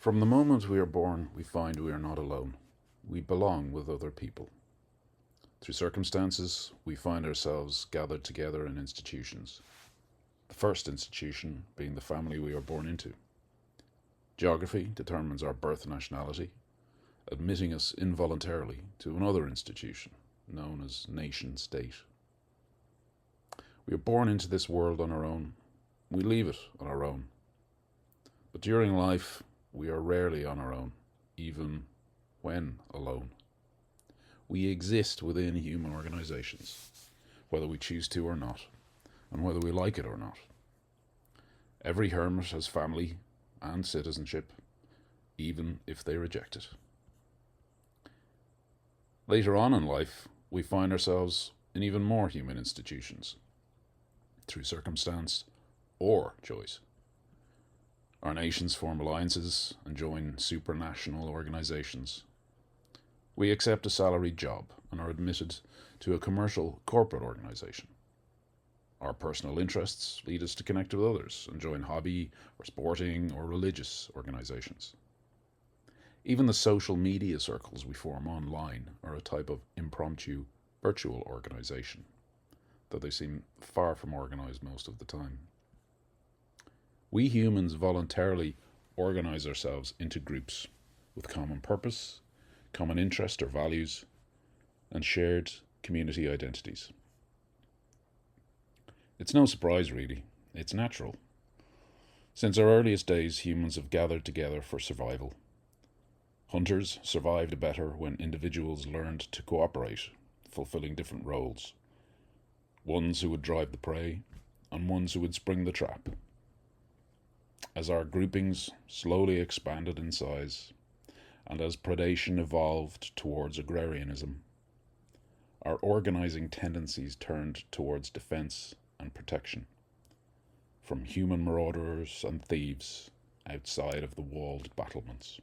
From the moment we are born, we find we are not alone. We belong with other people. Through circumstances, we find ourselves gathered together in institutions. The first institution being the family we are born into. Geography determines our birth nationality, admitting us involuntarily to another institution, known as nation state. We are born into this world on our own. We leave it on our own. But during life, we are rarely on our own, even when alone. We exist within human organizations, whether we choose to or not, and whether we like it or not. Every hermit has family and citizenship, even if they reject it. Later on in life, we find ourselves in even more human institutions, through circumstance or choice. Our nations form alliances and join supranational organizations. We accept a salaried job and are admitted to a commercial corporate organization. Our personal interests lead us to connect with others and join hobby or sporting or religious organizations. Even the social media circles we form online are a type of impromptu virtual organization, though they seem far from organized most of the time. We humans voluntarily organize ourselves into groups with common purpose, common interest or values, and shared community identities. It's no surprise, really. It's natural. Since our earliest days, humans have gathered together for survival. Hunters survived better when individuals learned to cooperate, fulfilling different roles. Ones who would drive the prey, and ones who would spring the trap. As our groupings slowly expanded in size, and as predation evolved towards agrarianism, our organizing tendencies turned towards defense and protection from human marauders and thieves outside of the walled battlements.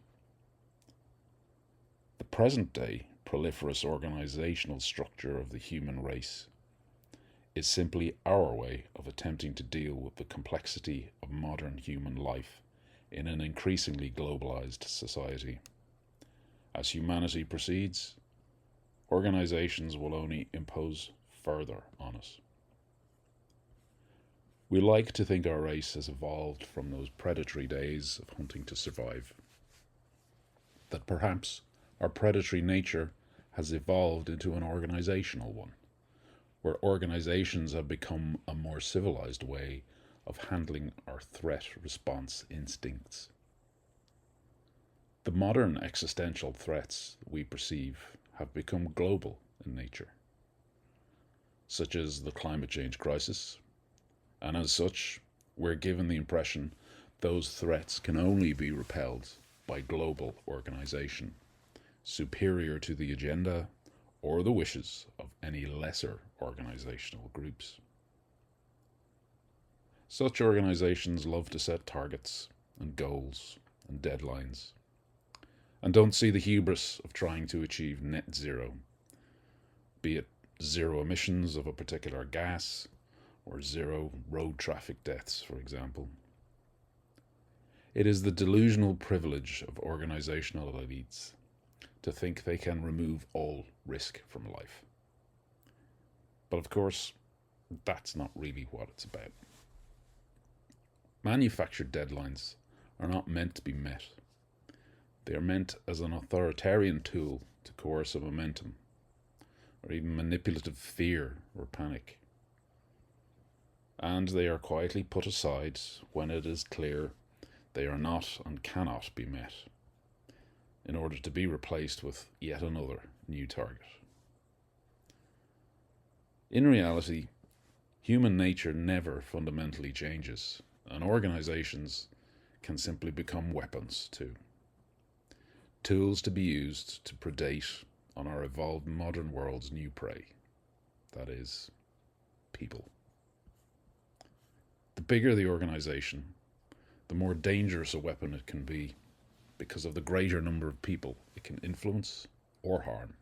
The present day proliferous organizational structure of the human race is simply our way of attempting to deal with the complexity of modern human life in an increasingly globalized society. As humanity proceeds, organizations will only impose further on us. We like to think our race has evolved from those predatory days of hunting to survive. That perhaps our predatory nature has evolved into an organizational one, where organizations have become a more civilized way of handling our threat response instincts. The modern existential threats we perceive have become global in nature, such as the climate change crisis, and as such, we're given the impression those threats can only be repelled by global organization, superior to the agenda or the wishes of any lesser organizational groups. Such organizations love to set targets and goals and deadlines, and don't see the hubris of trying to achieve net zero, be it zero emissions of a particular gas or zero road traffic deaths, for example. It is the delusional privilege of organizational elites to think they can remove all risk from life. But of course, that's not really what it's about. Manufactured deadlines are not meant to be met. They are meant as an authoritarian tool to coerce a momentum, or even manipulative fear or panic. And they are quietly put aside when it is clear they are not and cannot be met, in order to be replaced with yet another new target. In reality, human nature never fundamentally changes, and organizations can simply become weapons too. Tools to be used to predate on our evolved modern world's new prey, that is, people. The bigger the organization, the more dangerous a weapon it can be, because of the greater number of people it can influence or harm.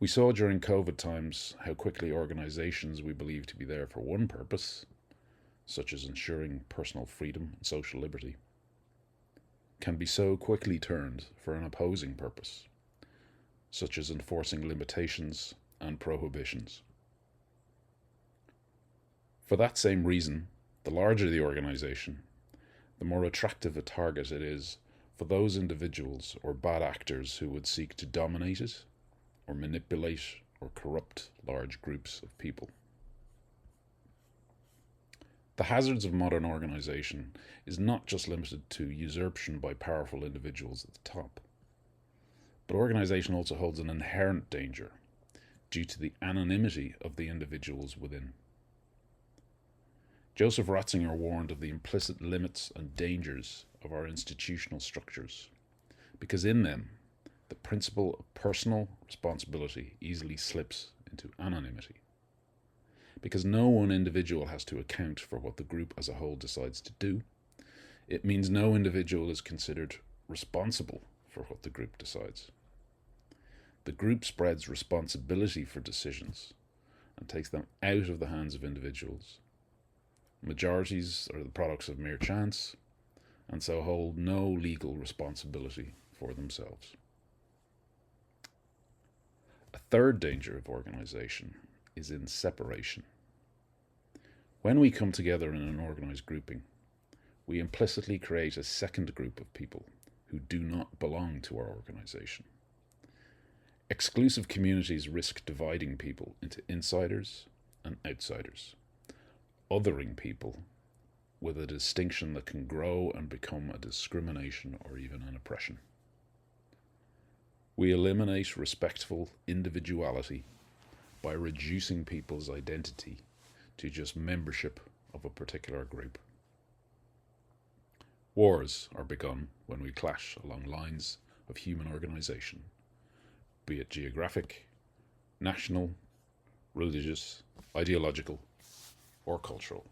We saw during COVID times how quickly organizations we believe to be there for one purpose, such as ensuring personal freedom and social liberty, can be so quickly turned for an opposing purpose, such as enforcing limitations and prohibitions. For that same reason, the larger the organization, the more attractive a target it is for those individuals or bad actors who would seek to dominate it or manipulate or corrupt large groups of people. The hazards of modern organization is not just limited to usurpation by powerful individuals at the top, but organization also holds an inherent danger due to the anonymity of the individuals within. Joseph Ratzinger warned of the implicit limits and dangers of our institutional structures, because in them, the principle of personal responsibility easily slips into anonymity. Because no one individual has to account for what the group as a whole decides to do, it means no individual is considered responsible for what the group decides. The group spreads responsibility for decisions and takes them out of the hands of individuals. Majorities are the products of mere chance, and so hold no legal responsibility for themselves. A third danger of organization is in separation. When we come together in an organized grouping, we implicitly create a second group of people who do not belong to our organization. Exclusive communities risk dividing people into insiders and outsiders, othering people with a distinction that can grow and become a discrimination or even an oppression. We eliminate respectful individuality by reducing people's identity to just membership of a particular group. Wars are begun when we clash along lines of human organization, be it geographic, national, religious, ideological, or cultural.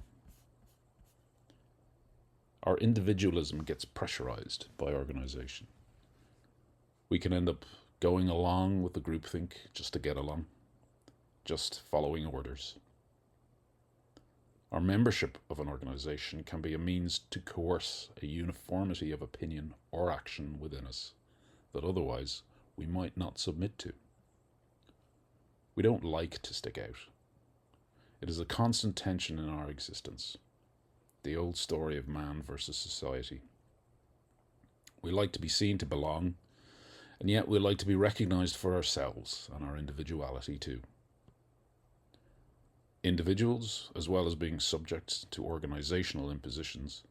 Our individualism gets pressurized by organization. We can end up going along with the groupthink just to get along, just following orders. Our membership of an organization can be a means to coerce a uniformity of opinion or action within us that otherwise we might not submit to. We don't like to stick out. It is a constant tension in our existence, the old story of man versus society. We like to be seen to belong, and yet we like to be recognized for ourselves and our individuality too. Individuals, as well as being subject to organizational impositions,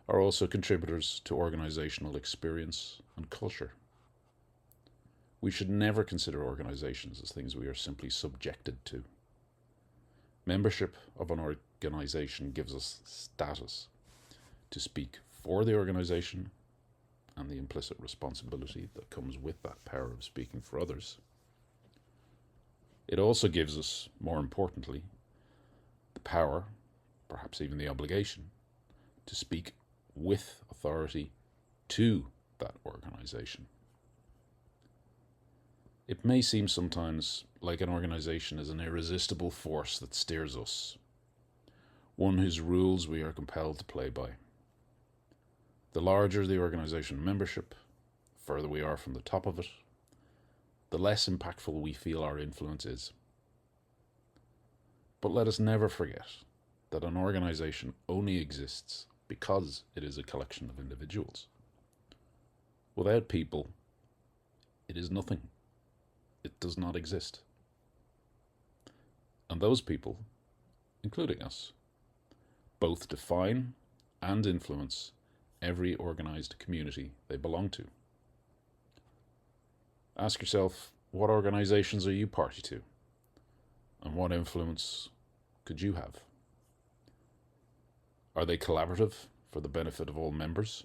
are also contributors to organizational experience and culture. We should never consider organizations as things we are simply subjected to. Membership of an organization gives us status to speak for the organization and the implicit responsibility that comes with that power of speaking for others. It also gives us, more importantly, the power, perhaps even the obligation, to speak with authority to that organization. It may seem sometimes like an organization is an irresistible force that steers us, one whose rules we are compelled to play by. The larger the organization membership, the further we are from the top of it, the less impactful we feel our influence is. But let us never forget that an organization only exists because it is a collection of individuals. Without people, it is nothing. It does not exist. And those people, including us, both define and influence every organized community they belong to. Ask yourself, what organizations are you party to? And what influence could you have? Are they collaborative for the benefit of all members?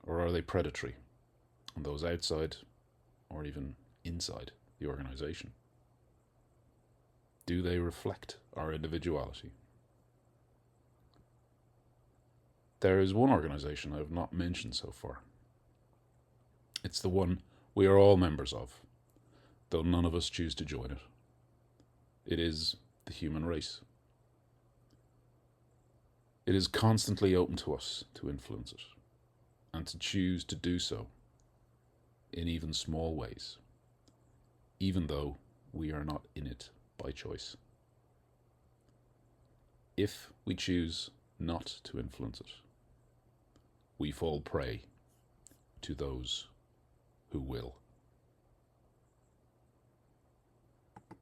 Or are they predatory on those outside or even inside the organization? Do they reflect our individuality? There is one organization I have not mentioned so far. It's the one we are all members of, though none of us choose to join it. It is the human race. It is constantly open to us to influence it, and to choose to do so in even small ways, even though we are not in it by choice. If we choose not to influence it, we fall prey to those who will.